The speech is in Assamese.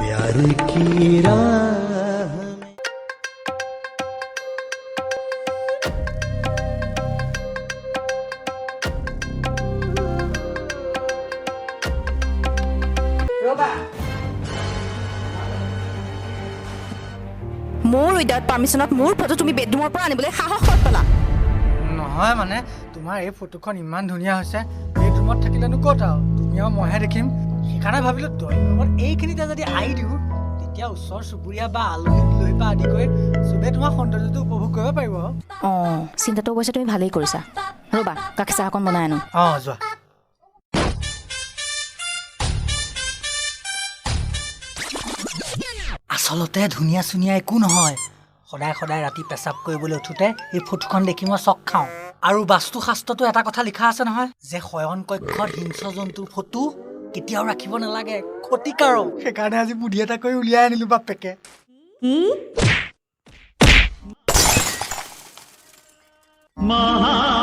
प्यार की राह में ৰবা মোৰ উইদাউট পাৰ্মিশনত মোৰ ফটো তুমি বেডৰুমৰ পৰা আনিবলৈ সাহস ক'ত পালা নহয় মানে তোমাৰ এই ফটোখন ইমান ধুনীয়া হৈছে বেডৰুমত থাকিলেনো ক'ত আৰু তুমি আৰু মইহে দেখিম সেইকাৰণে ভাবিলোঁ ড্ৰয়িং ৰুমত এইখিনিতে যদি আহি দিওঁ তেতিয়া ওচৰ চুবুৰীয়া বা আলহী লৈ পৰা আদি কৰি চবেই তোমাৰ সৌন্দৰ্যটো উপভোগ কৰিব পাৰিব অঁ চিন্তাটো কৈছে তুমি ভালেই কৰিছা ৰ'বা গাখীৰ চাহ অকণ বনাই আনো অঁ যোৱা আচলতে ধুনীয়া চুনীয়া একো নহয় সদায় সদায় ৰাতি পেচাব কৰিবলৈ উঠোতে এই ফটোখন দেখি মই চক খাওঁ আৰু বাস্তুশাস্ত্ৰতো এটা কথা লিখা আছে নহয় যে শয়ন কক্ষত হিংস্ৰ জন্তুৰ ফটো কেতিয়াও ৰাখিব নালাগে ক্ষতিকাৰক সেইকাৰণে আজি বুদ্ধি এটা কৰি উলিয়াই আনিলো বাপেকে महा